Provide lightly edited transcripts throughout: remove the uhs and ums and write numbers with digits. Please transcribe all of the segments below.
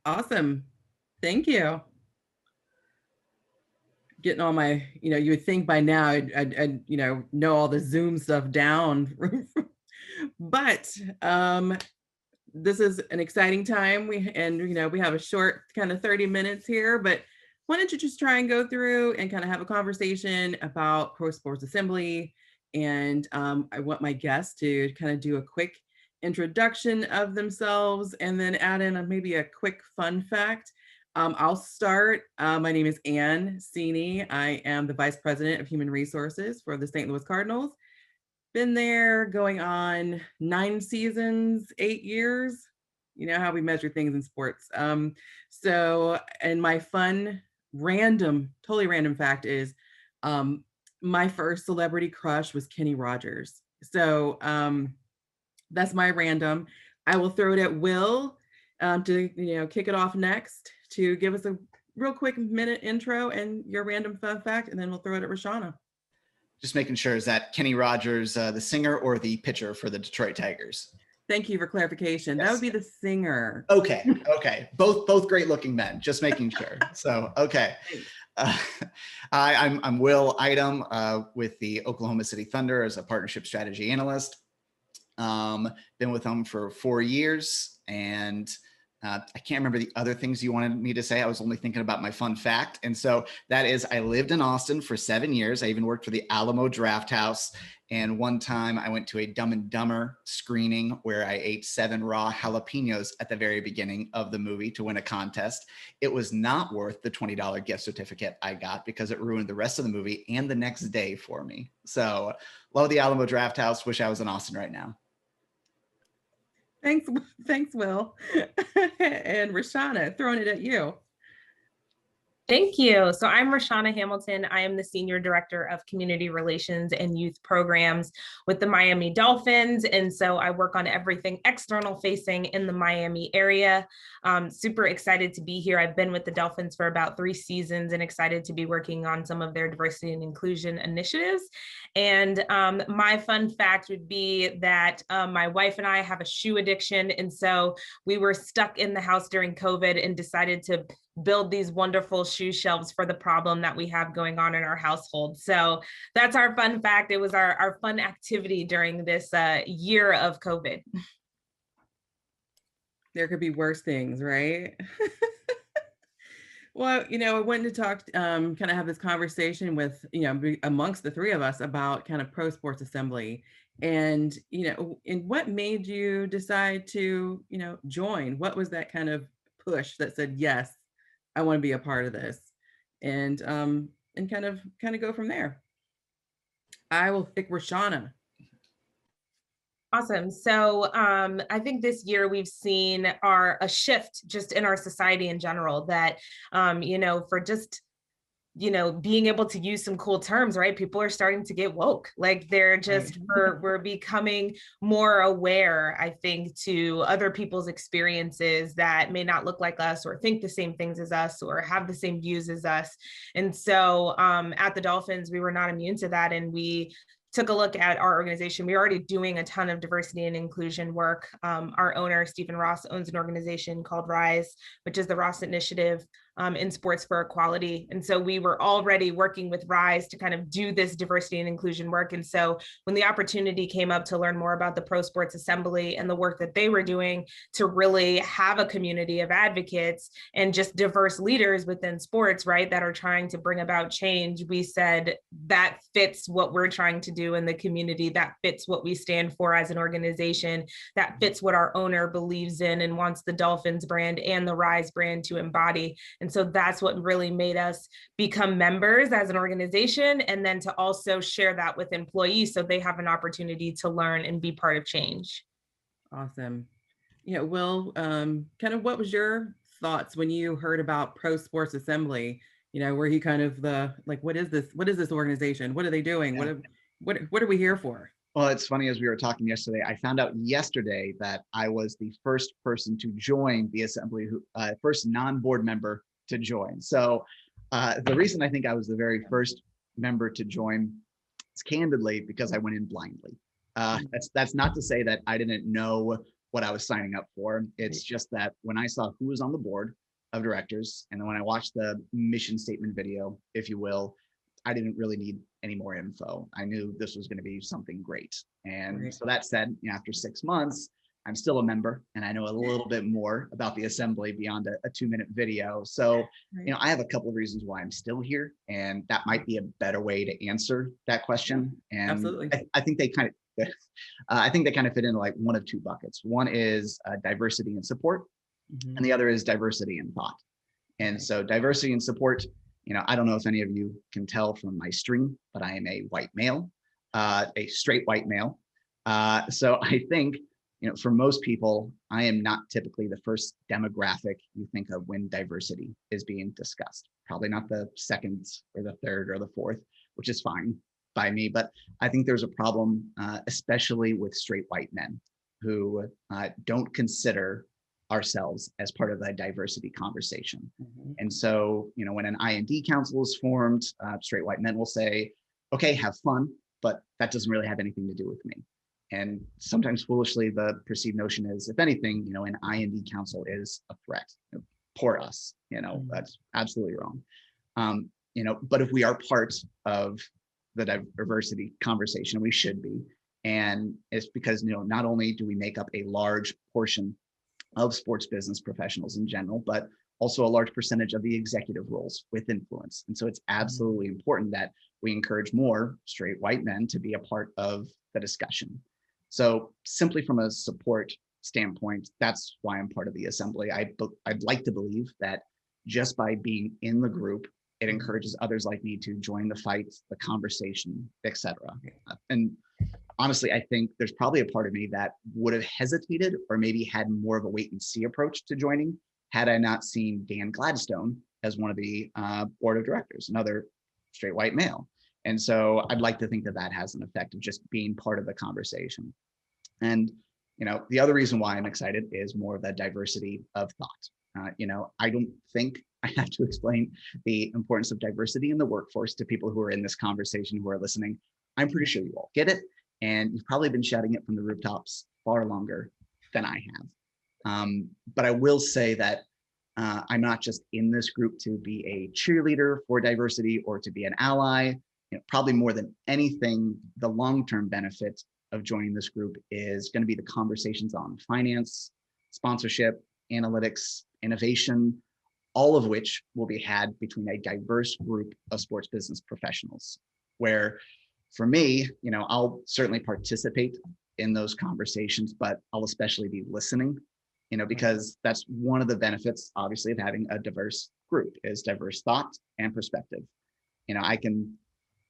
Awesome. Thank you. Getting all my, you would think by now I'd know all the Zoom stuff down. But this is an exciting time. We have a short kind of 30 minutes here, but why don't you just try and go through and kind of have a conversation about Pro Sports Assembly. And I want my guests to kind of do a quick introduction of themselves and then add in maybe a quick fun fact. I'll start. My name is Ann Sini. I am the Vice President of Human Resources for the St. Louis Cardinals. Been there going on 9 seasons, 8 years. You know how we measure things in sports. And my fun, totally random fact is my first celebrity crush was Kenny Rogers. So that's my random. I will throw it at Will to kick it off next to give us a real quick minute intro and your random fun fact, and then we'll throw it at Rashana. Just making sure, is that Kenny Rogers, the singer or the pitcher for the Detroit Tigers? Thank you for clarification. Yes. That would be the singer. Okay. Both great looking men, just making sure. So, okay. I'm Will Item with the Oklahoma City Thunder as a partnership strategy analyst. Been with them for 4 years, and I can't remember the other things you wanted me to say. I was only thinking about my fun fact. And so that is, I lived in Austin for 7 years. I even worked for the Alamo Draft House. And one time I went to a Dumb and Dumber screening where I ate 7 raw jalapenos at the very beginning of the movie to win a contest. It was not worth the $20 gift certificate I got because it ruined the rest of the movie and the next day for me. So love the Alamo Draft House. Wish I was in Austin right now. Thanks, Will. And Rashana, throwing it at you. Thank you. So I'm Rashana Hamilton. I am the Senior Director of Community Relations and Youth Programs with the Miami Dolphins. And so I work on everything external facing in the Miami area. Super excited to be here. I've been with the Dolphins for about 3 seasons and excited to be working on some of their diversity and inclusion initiatives. And my fun fact would be that my wife and I have a shoe addiction. And so we were stuck in the house during COVID and decided to build these wonderful shoe shelves for the problem that we have going on in our household. So that's our fun fact. It was our fun activity during this year of COVID. There could be worse things, right? Well, I wanted to talk, kind of have this conversation with, amongst the 3 of us about kind of Pro Sports Assembly. And, and what made you decide to, join? What was that kind of push that said, yes, I want to be a part of this, and kind of go from there. I will pick Rashana. Awesome. So I think this year we've seen a shift just in our society in general that, for just being able to use some cool terms, right? People are starting to get woke. Like they're just, we're becoming more aware, I think, to other people's experiences that may not look like us or think the same things as us or have the same views as us. And so at the Dolphins, we were not immune to that. And we took a look at our organization. We're already doing a ton of diversity and inclusion work. Our owner, Stephen Ross, owns an organization called RISE, which is the Ross Initiative in Sports for Equality. And so we were already working with RISE to kind of do this diversity and inclusion work. And so when the opportunity came up to learn more about the Pro Sports Assembly and the work that they were doing to really have a community of advocates and just diverse leaders within sports, right, that are trying to bring about change, we said that fits what we're trying to do in the community, that fits what we stand for as an organization, that fits what our owner believes in and wants the Dolphins brand and the RISE brand to embody. And so that's what really made us become members as an organization, and then to also share that with employees so they have an opportunity to learn and be part of change. Awesome. Will, kind of what was your thoughts when you heard about Pro Sports Assembly? Were you kind of what is this? What is this organization? What are they doing? Yeah. What are we here for? Well, it's funny, as we were talking yesterday, I found out yesterday that I was the first person to join the assembly, first non-board member to join. So the reason I think I was the very first member to join is candidly because I went in blindly. That's not to say that I didn't know what I was signing up for. It's Right. just that when I saw who was on the board of directors, and then when I watched the mission statement video, if you will, I didn't really need any more info. I knew this was going to be something great. And Right. so that said, after 6 months, I'm still a member and I know a little bit more about the assembly beyond a 2-minute video. So, Right. I have a couple of reasons why I'm still here, and that might be a better way to answer that Yeah, question. And absolutely. I think they kind of, I think they kind of fit into like one of two buckets. One is diversity and support, Mhm. and the other is diversity and thought. And Right. so diversity and support, I don't know if any of you can tell from my stream, but I am a white male, a straight white male. So I think, for most people, I am not typically the first demographic you think of when diversity is being discussed. Probably not the second or the third or the fourth, which is fine by me. But I think there's a problem, especially with straight white men who don't consider ourselves as part of the diversity conversation. Mhm. And so, when an I&D council is formed, straight white men will say, okay, have fun, but that doesn't really have anything to do with me. And sometimes foolishly, the perceived notion is, if anything, an I&D council is a threat. Poor us, Mhm. that's absolutely wrong. But if we are part of the diversity conversation, we should be. And it's because, not only do we make up a large portion of sports business professionals in general, but also a large percentage of the executive roles with influence. And so it's Mhm. absolutely important that we encourage more straight white men to be a part of the discussion. So simply from a support standpoint, that's why I'm part of the assembly. I'd like to believe that just by being in the group, it Mhm. encourages others like me to join the fight, the conversation, etc. Right. And honestly, I think there's probably a part of me that would have hesitated or maybe had more of a wait and see approach to joining had I not seen Dan Gladstone as one of the board of directors, another straight white male. And so I'd like to think that that has an effect of just being part of the conversation. And the other reason why I'm excited is more of that diversity of thought. I don't think I have to explain the importance of diversity in the workforce to people who are in this conversation who are listening. I'm pretty sure you all get it, and you've probably been shouting it from the rooftops far longer than I have. But I will say that I'm not just in this group to be a cheerleader for diversity or to be an ally. Probably more than anything, the long-term benefit of joining this group is going to be the conversations on finance, sponsorship, analytics, innovation, all of which will be had between a diverse group of sports business professionals. Where for me, I'll certainly participate in those conversations, but I'll especially be listening, Right. because that's one of the benefits, obviously, of having a diverse group is diverse thought and perspective.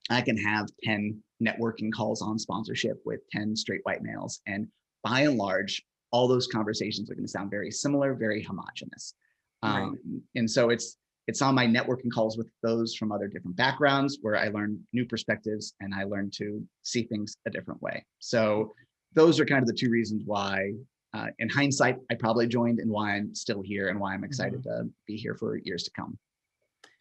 I can have 10 networking calls on sponsorship with 10 straight white males. And by and large, all those conversations are going to sound very similar, very homogenous. Right. And so it's on my networking calls with those from other different backgrounds where I learn new perspectives and I learn to see things a different way. So those are kind of the two reasons why, in hindsight, I probably joined and why I'm still here and why I'm excited Mhm. to be here for years to come.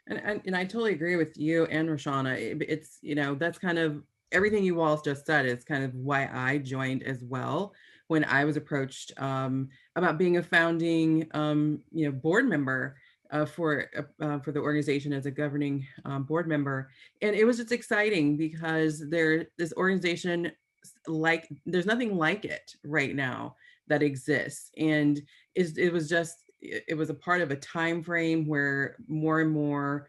And I totally agree with you and Rashana. It's, that's kind of everything you all just said is kind of why I joined as well when I was approached about being a founding, board member for the organization as a governing board member. And it was just exciting because this organization, like, there's nothing like it right now that exists. And it was just it was a part of a time frame where more and more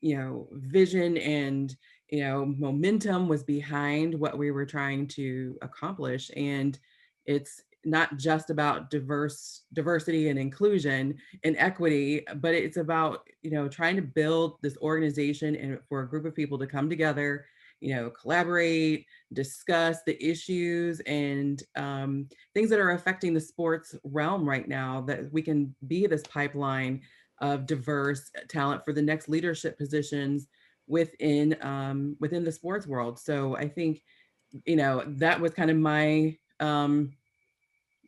vision and momentum was behind what we were trying to accomplish. And it's not just about diversity and inclusion and equity, but it's about trying to build this organization and for a group of people to come together, collaborate, discuss the issues and things that are affecting the sports realm right now, that we can be this pipeline of diverse talent for the next leadership positions within the sports world. So I think that was kind of my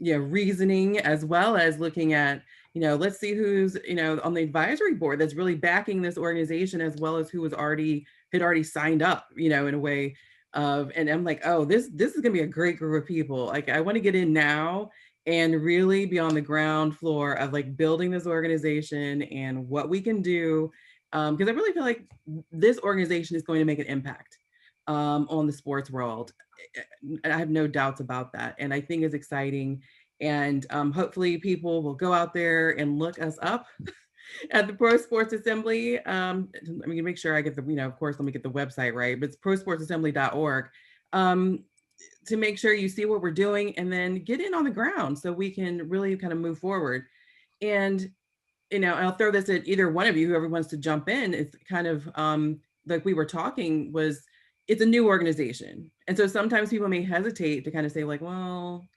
reasoning, as well as looking at let's see who's on the advisory board that's really backing this organization, as well as who had already signed up in a way and I'm like, oh, this is gonna be a great group of people. Like I want to get in now and really be on the ground floor of like building this organization and what we can do. Because I really feel like this organization is going to make an impact on the sports world. I have no doubts about that. And I think it's exciting. And hopefully people will go out there and look us up at the Pro Sports Assembly. Let me make sure I get the, of course, let me get the website right, but it's prosportsassembly.org, to make sure you see what we're doing and then get in on the ground so we can really kind of move forward. And, I'll throw this at either one of you, whoever wants to jump in. It's kind of like we were talking was, it's a new organization. And so sometimes people may hesitate to kind of say like, well,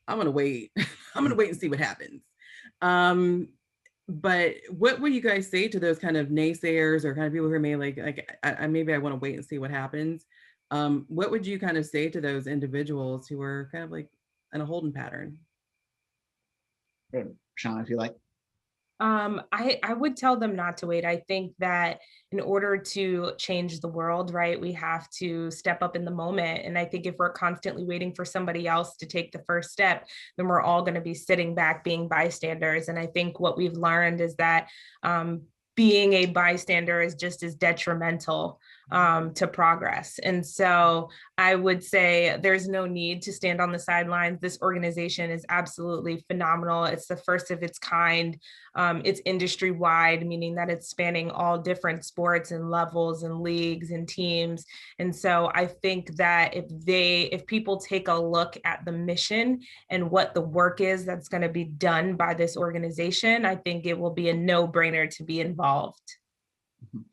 I'm going to wait. I'm going to wait and see what happens. But what would you guys say to those kind of naysayers or kind of people who may maybe I want to wait and see what happens? What would you kind of say to those individuals who are kind of like in a holding pattern? Sean, if you like. I would tell them not to wait. I think that in order to change the world, right, we have to step up in the moment. And I think if we're constantly waiting for somebody else to take the first step, then we're all going to be sitting back being bystanders. And I think what we've learned is that being a bystander is just as detrimental to progress. And so I would say there's no need to stand on the sidelines. This organization is absolutely phenomenal. It's the first of its kind. It's industry wide, meaning that it's spanning all different sports and levels and leagues and teams. And so I think that if people take a look at the mission and what the work is that's going to be done by this organization, I think it will be a no-brainer to be involved. Mm-hmm.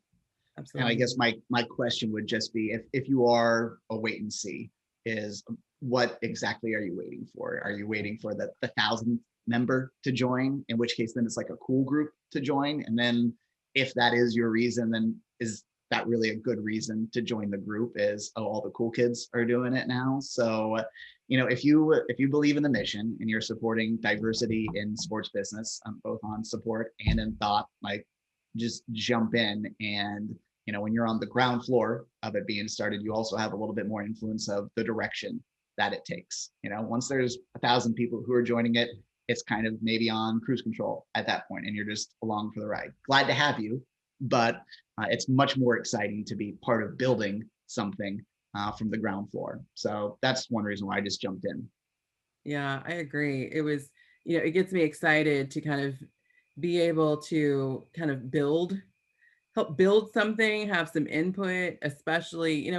Absolutely. And I guess my question would just be, if you are a wait and see, is what exactly are you waiting for? Are you waiting for the 1,000th member to join? In which case, then it's like a cool group to join. And then if that is your reason, then is that really a good reason to join the group? Is, oh, all the cool kids are doing it now. So, if you believe in the mission and you're supporting diversity in sports business, both on support and in thought, like just jump in. And when you're on the ground floor of it being started, you also have a little bit more influence of the direction that it takes. Once there's 1,000 people who are joining it, it's kind of maybe on cruise control at that point, and you're just along for the ride. Glad to have you, but it's much more exciting to be part of building something from the ground floor. So that's one reason why I just jumped in. Yeah, I agree. It was, it gets me excited to kind of be able to kind of help build something, have some input, especially,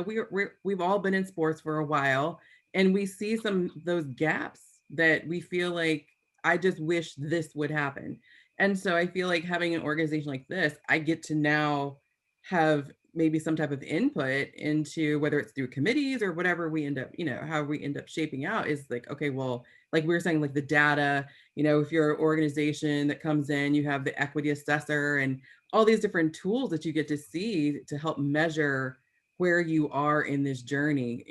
we've all been in sports for a while, and we see some those gaps that we feel like, I just wish this would happen. And so I feel like having an organization like this, I get to now have maybe some type of input into whether it's through committees or whatever we end up, how we end up shaping out is like, okay, well, like we were saying, like the data, if you're an organization that comes in, you have the equity assessor and all these different tools that you get to see to help measure where you are in this journey.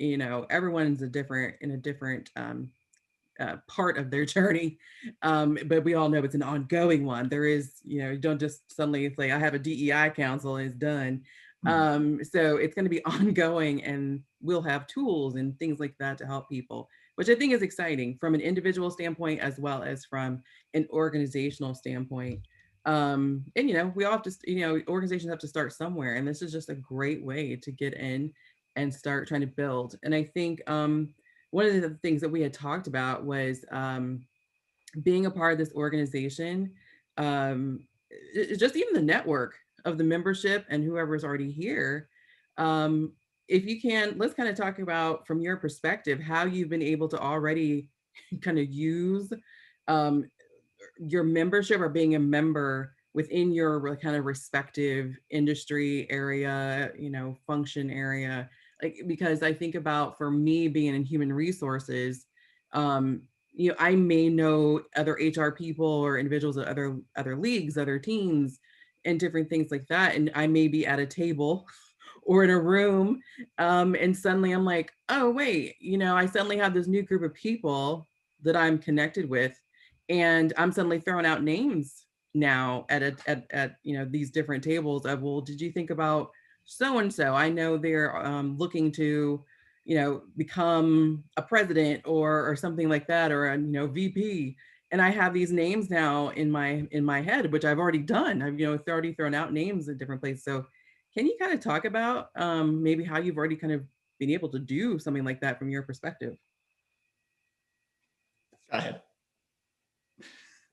Everyone's in a different part of their journey, but we all know it's an ongoing one. There is, you don't just suddenly say, I have a DEI council and it's done. So it's going to be ongoing, and we'll have tools and things like that to help people, which I think is exciting from an individual standpoint as well as from an organizational standpoint. And we all have to, organizations have to start somewhere, and this is just a great way to get in and start trying to build. And I think one of the things that we had talked about was being a part of this organization, just even the network of the membership and whoever's already here. If you can, let's kind of talk about from your perspective, how you've been able to already kind of use your membership or being a member within your kind of respective industry area, function area. Like, because I think about, for me being in human resources, I may know other HR people or individuals at other leagues, other teams, and different things like that. And I may be at a table or in a room, and suddenly I'm like, oh wait, I suddenly have this new group of people that I'm connected with, and I'm suddenly throwing out names now at these different tables of, well, did you think about so and so? I know they're looking to become a president or something like that, or a, VP. And I have these names now in my head, which I've already done. I've, already thrown out names in different places. So can you kind of talk about maybe how you've already kind of been able to do something like that from your perspective? Go ahead.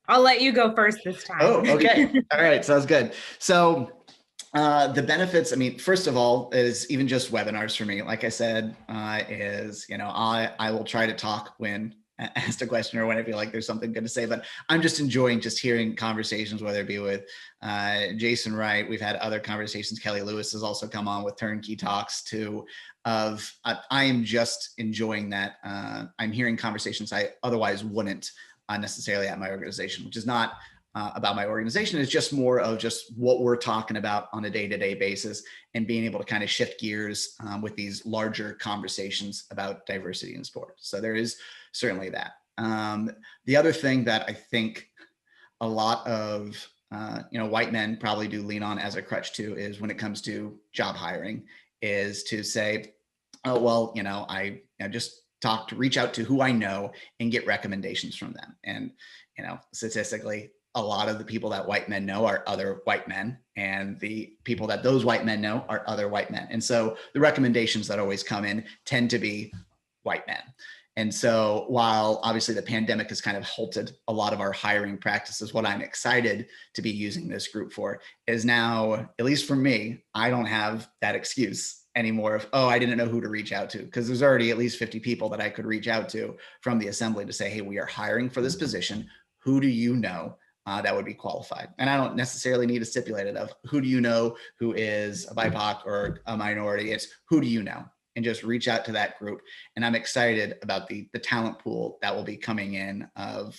I'll let you go first this Oh, time. okay. All right. Sounds good. So the benefits, I mean, first of all, is even just webinars for me. Like I said, is, I will try to talk when asked a question or when I feel like there's something good to say, but I'm just enjoying just hearing conversations, whether it be with Jason Wright. We've had other conversations. Kelly Lewis has also come on with Turnkey Talks I am just enjoying that. I'm hearing conversations I otherwise wouldn't necessarily at my organization, which is not about my organization. It's just more of just what we're talking about on a day-to-day basis and being able to kind of shift gears with these larger conversations about diversity in sports. So there is certainly that. The other thing that I think a lot of white men probably do lean on as a crutch too is when it comes to job hiring, is to say, oh, well, I just reach out to who I know and get recommendations from them. And, statistically, a lot of the people that white men know are other white men, and the people that those white men know are other white men. And so the recommendations that always come in tend to be white men. And so while obviously the pandemic has kind of halted a lot of our hiring practices, what I'm excited to be using this group for is now, at least for me, I don't have that excuse anymore of, oh, I didn't know who to reach out to, because there's already at least 50 people that I could reach out to from the assembly to say, hey, we are hiring for this position. Who do you know that would be qualified? And I don't necessarily need to stipulate it of who do you know who is a BIPOC or a minority. It's who do you know? And just reach out to that group. And I'm excited about the talent pool that will be coming in of,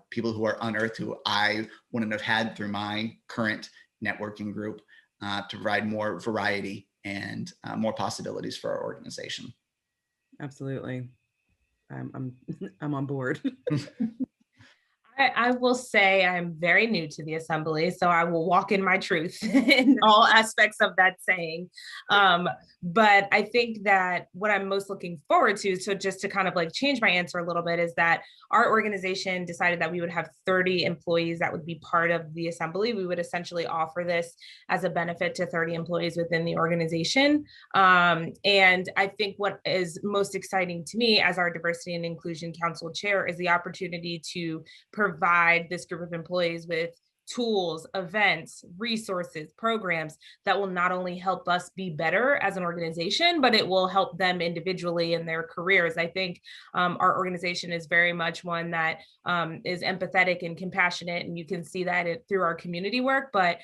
people who are unearthed, who I wouldn't have had through my current networking group, to provide more variety and more possibilities for our organization. Absolutely. I'm I'm on board. I will say I'm very new to the assembly, so I will walk in my truth in all aspects of that saying. But I think that what I'm most looking forward to, so just to kind of like change my answer a little bit, is that our organization decided that we would have 30 employees that would be part of the assembly. We would essentially offer this as a benefit to 30 employees within the organization. And I think what is most exciting to me as our Diversity and Inclusion Council chair is the opportunity to provide this group of employees with tools, events, resources, programs that will not only help us be better as an organization, but it will help them individually in their careers. I think our organization is very much one that is empathetic and compassionate, and you can see that through our community work, but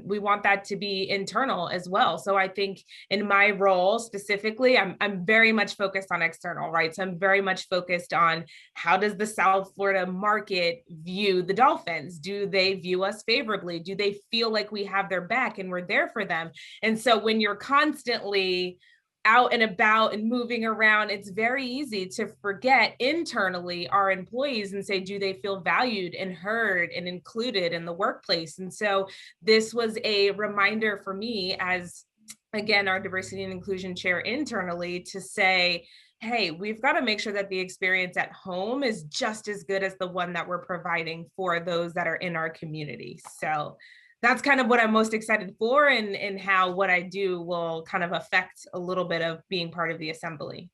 we want that to be internal as well. So I think in my role specifically, I'm very much focused on external, right? So I'm very much focused on how does the South Florida market view the Dolphins? Do they view us favorably? Do they feel like we have their back and we're there for them? And so when you're constantly out and about and moving around, it's very easy to forget internally our employees and say, do they feel valued and heard and included in the workplace? And so this was a reminder for me as, again, our diversity and inclusion chair internally, to say, hey, we've got to make sure that the experience at home is just as good as the one that we're providing for those that are in our community. So that's kind of what I'm most excited for, and how what I do will kind of affect a little bit of being part of the assembly.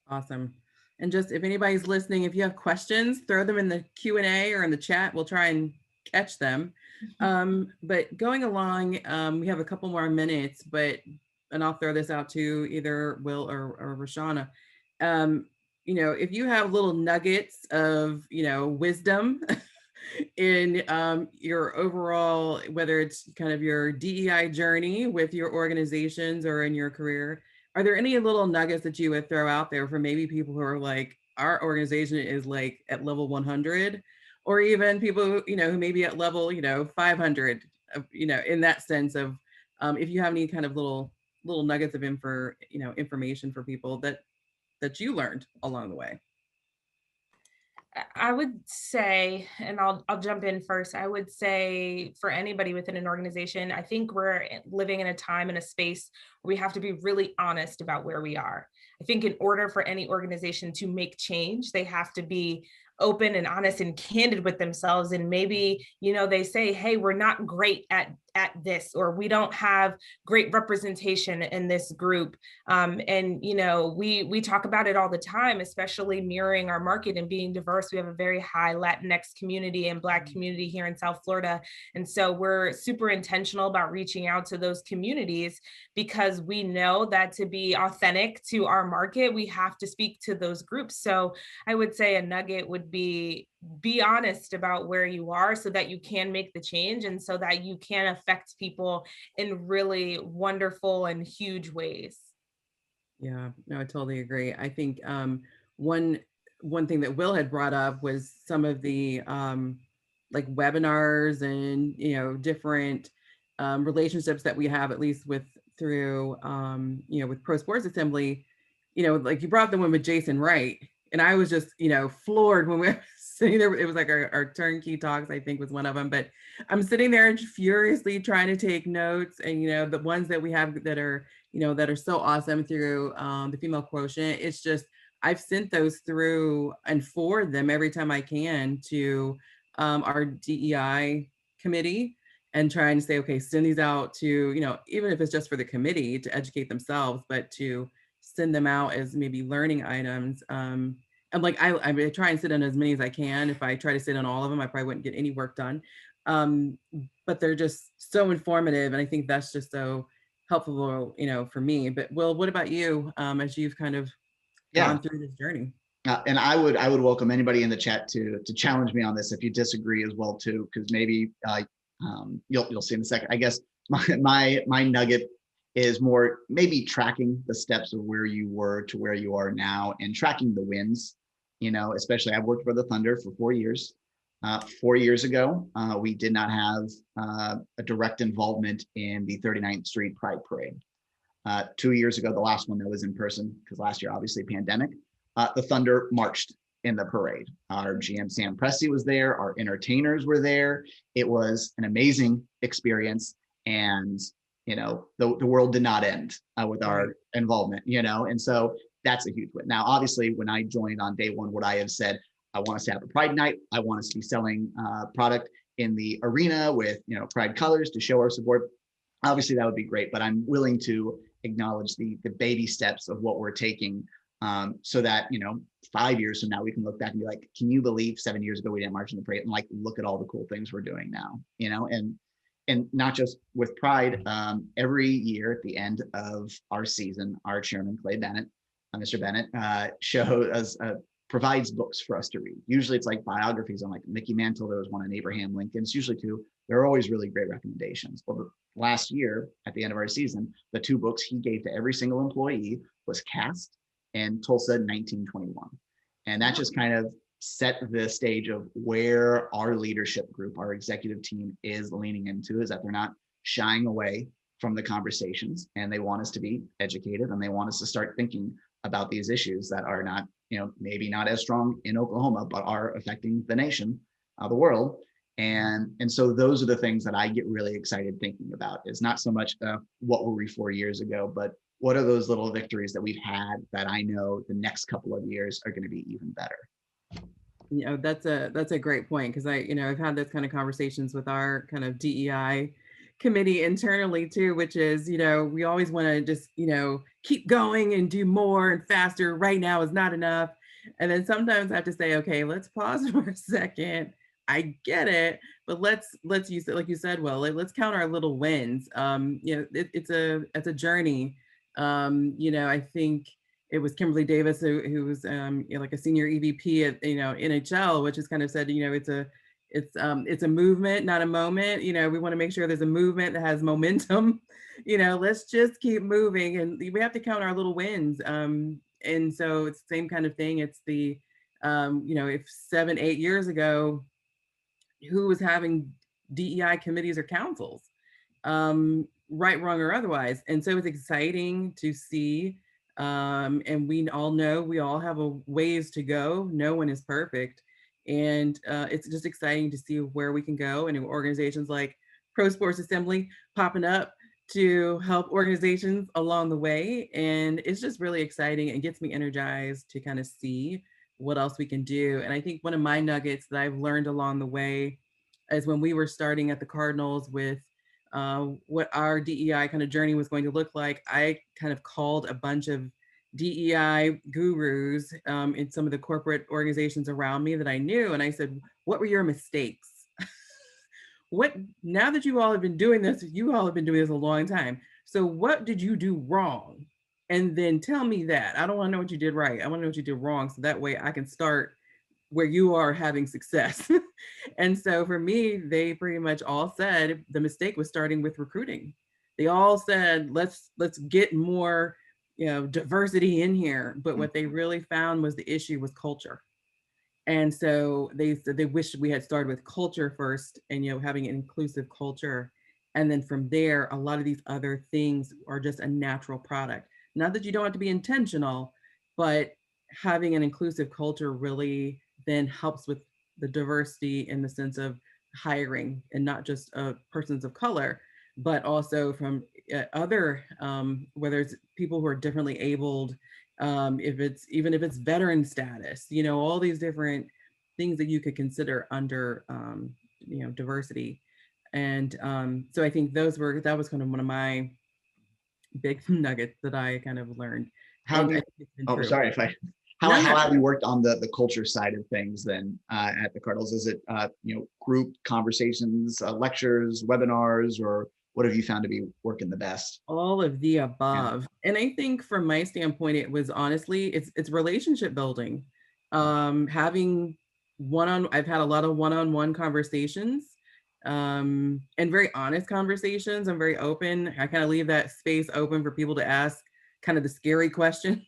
Awesome. And just if anybody's listening, if you have questions, throw them in the Q&A or in the chat. We'll try and catch them. But going along, we have a couple more minutes, and I'll throw this out to either Will or Rashana. If you have little nuggets of, wisdom in your overall, whether it's kind of your DEI journey with your organizations or in your career, are there any little nuggets that you would throw out there for maybe people who are like, our organization is like at level 100, or even people who may be at level 500, in that sense of, if you have any kind of little nuggets of information for people that you learned along the way? I would say, and I'll jump in first. I would say for anybody within an organization, I think we're living in a time and a space where we have to be really honest about where we are. I think in order for any organization to make change, they have to be open and honest and candid with themselves. And maybe, they say, hey, we're not great at this, or we don't have great representation in this group. And we talk about it all the time, especially mirroring our market and being diverse. We have a very high Latinx community and Black community here in South Florida, and so we're super intentional about reaching out to those communities, because we know that to be authentic to our market, we have to speak to those groups. So I would say a nugget would be honest about where you are, so that you can make the change and so that you can affect people in really wonderful and huge ways. Yeah, no, I totally agree. I think one one thing that Will had brought up was some of the like webinars and different relationships that we have, at least with through with Pro Sports Assembly. Like you brought up the one with Jason Wright, and I was just floored when we were sitting there. It was like our turnkey talks, I think, was one of them. But I'm sitting there and furiously trying to take notes, and the ones that we have that are that are so awesome through the female quotient. It's just, I've sent those through and forward them every time I can to our DEI committee, and trying to say, okay, send these out to, even if it's just for the committee to educate themselves, but to send them out as maybe learning items. And like, I try and sit on as many as I can. If I try to sit on all of them, I probably wouldn't get any work done. Um, but they're just so informative. And I think that's just so helpful, for me. But Will, what about you, as you've kind of Yeah. gone through this journey? And I would welcome anybody in the chat to challenge me on this if you disagree as well too, because maybe you'll see in a second. I guess my nugget is more maybe tracking the steps of where you were to where you are now, and tracking the wins. Especially I've worked for the Thunder for 4 years. 4 years ago, we did not have a direct involvement in the 39th Street Pride Parade. 2 years ago, the last one that was in person, because last year, obviously, pandemic, the Thunder marched in the parade. Our GM Sam Presti was there. Our entertainers were there. It was an amazing experience, and the world did not end with our involvement. And so that's a huge win. Now, obviously, when I joined on day one, would I have said, I want us to have a Pride night. I want us to be selling product in the arena with Pride colors to show our support. Obviously, that would be great, but I'm willing to acknowledge the baby steps of what we're taking, so that 5 years from now we can look back and be like, can you believe 7 years ago we didn't march in the parade? And like, look at all the cool things we're doing now. And not just with Pride. Every year at the end of our season, our chairman Clay Bennett, Mr. Bennett, provides books for us to read. Usually it's like biographies on like Mickey Mantle. There was one on Abraham Lincoln. It's usually two. There are always really great recommendations. Well, last year at the end of our season, the two books he gave to every single employee was Caste and Tulsa 1921. And that just kind of set the stage of where our leadership group, our executive team, is leaning into, is that they're not shying away from the conversations, and they want us to be educated, and they want us to start thinking about these issues that are not, maybe not as strong in Oklahoma, but are affecting the nation, the world. And so those are the things that I get really excited thinking about, is not so much what were we 4 years ago, but what are those little victories that we've had that I know the next couple of years are going to be even better. That's a great point, because I've had those kind of conversations with our kind of DEI committee internally too, which is, we always want to just, keep going and do more and faster. Right now is not enough. And then sometimes I have to say, okay, let's pause for a second. I get it, but let's use it, like you said, well, let's count our little wins. It's a journey. I think it was Kimberly Davis who was like a senior EVP at NHL, which has kind of said, it's a movement, not a moment. We want to make sure there's a movement that has momentum. Let's just keep moving, and we have to count our little wins. And so it's the same kind of thing. It's the if 7-8 years ago, who was having DEI committees or councils, right, wrong, or otherwise. And so it's exciting to see. And we all know we all have a ways to go. No one is perfect. And it's just exciting to see where we can go, and organizations like Pro Sports Assembly popping up to help organizations along the way. And it's just really exciting and gets me energized to kind of see what else we can do. And I think one of my nuggets that I've learned along the way is when we were starting at the Cardinals with what our DEI kind of journey was going to look like, I kind of called a bunch of DEI gurus in some of the corporate organizations around me that I knew. And I said, what were your mistakes? What, now that you all have been doing this, you all have been doing this a long time. So what did you do wrong? And then tell me that. I don't want to know what you did right. I want to know what you did wrong. So that way I can start where you are having success. And so for me, they pretty much all said the mistake was starting with recruiting. They all said, let's get more, diversity in here. But what they really found was the issue was culture. And so they said they wished we had started with culture first and, having an inclusive culture. And then from there, a lot of these other things are just a natural product. Not that you don't have to be intentional, but having an inclusive culture really then helps with the diversity in the sense of hiring, and not just persons of color, but also from other, whether it's people who are differently abled, if it's veteran status, all these different things that you could consider under, diversity. And so I think that was kind of one of my big nuggets that I kind of learned. How And have I you, think it's been oh, true. sorry if I, No, how no. have you worked on the culture side of things then at the Cardinals? Is it, group conversations, lectures, webinars, or what have you found to be working the best? All of the Yeah. above. And I think from my standpoint, it was honestly, it's relationship building. Having I've had a lot of one-on-one conversations, and very honest conversations. I'm very open. I kind of leave that space open for people to ask kind of the scary questions.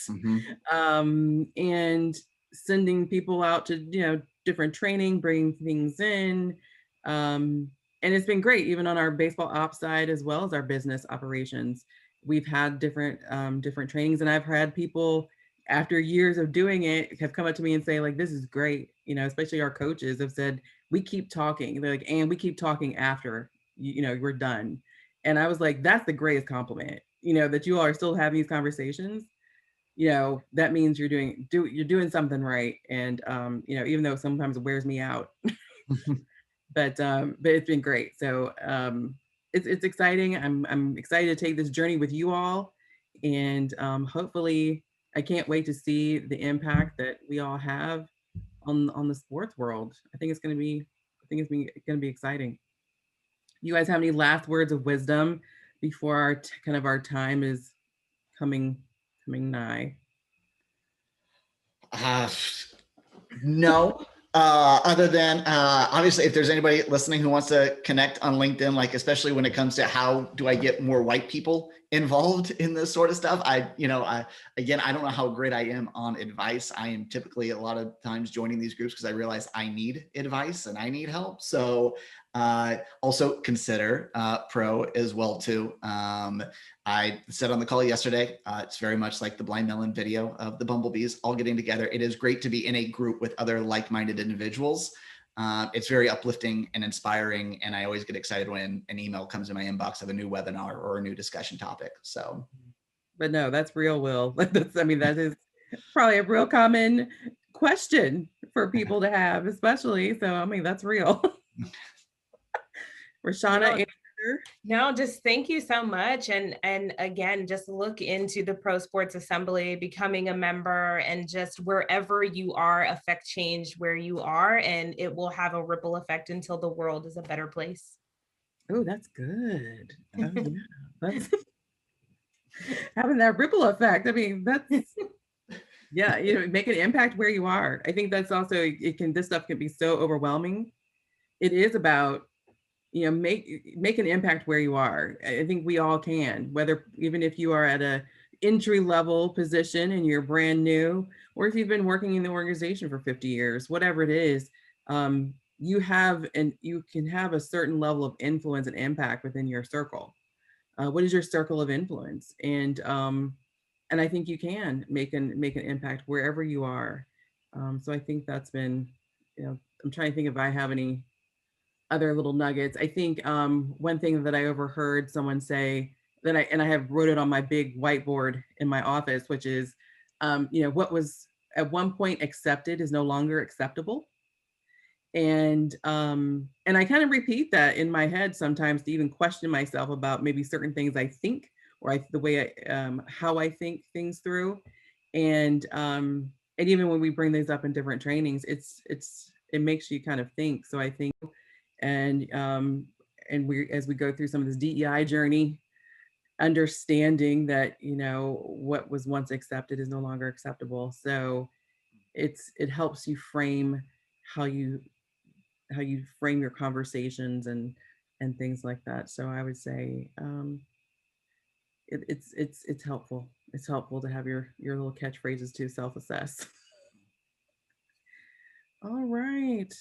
Mhm. And sending people out to, different training, bringing things in. Um, and it's been great, even on our baseball ops side as well as our business operations. We've had different trainings, and I've had people after years of doing it have come up to me and say, like, this is great. Especially our coaches have said, we keep talking. They're like, and we keep talking after we're done. And I was like, that's the greatest compliment, that you all are still having these conversations. That means you're doing something right. And even though sometimes it wears me out, but it's been great. So it's exciting. I'm excited to take this journey with you all, and hopefully, I can't wait to see the impact that we all have on the sports world. I think it's going to be exciting. You guys have any last words of wisdom before our kind of our time is coming nigh? Uh, no. Other than obviously, if there's anybody listening who wants to connect on LinkedIn, like especially when it comes to how do I get more white people involved in this sort of stuff, again, I don't know how great I am on advice. I am typically a lot of times joining these groups because I realize I need advice and I need help. So also consider pro as well too. I said on the call yesterday, it's very much like the Blind Melon video of the bumblebees all getting together. It is great to be in a group with other like-minded individuals. It's very uplifting and inspiring, and I always get excited when an email comes in my inbox of a new webinar or a new discussion topic. So, But no, that's real, Will. That is probably a real common question for people to have, especially. So, that's real. Rashana, No, answer. no, just thank you so much. And again, just look into the Pro Sports Assembly, becoming a member, and just wherever you are, affect change where you are, and it will have a ripple effect until the world is a better place. Oh, that's good. Oh, yeah. That's having that ripple effect. That's yeah, make an impact where you are. I think that's also this stuff can be so overwhelming. It is about make an impact where you are. I think we all can, whether even if you are at a entry level position and you're brand new, or if you've been working in the organization for 50 years, whatever it is, you can have a certain level of influence and impact within your circle. What is your circle of influence? And I think you can make an impact wherever you are. So I think that's been I'm trying to think if I have any other little nuggets. I think one thing that I overheard someone say that I have wrote it on my big whiteboard in my office, which is, what was at one point accepted is no longer acceptable. And I kind of repeat that in my head sometimes to even question myself about maybe certain things I think, or the way how I think things through. And even when we bring these up in different trainings, it makes you kind of think. So I think, and we as we go through some of this DEI journey, understanding that what was once accepted is no longer acceptable. So it helps you frame how you frame your conversations and things like that. So I would say it's helpful. It's helpful to have your little catchphrases to self-assess. All right.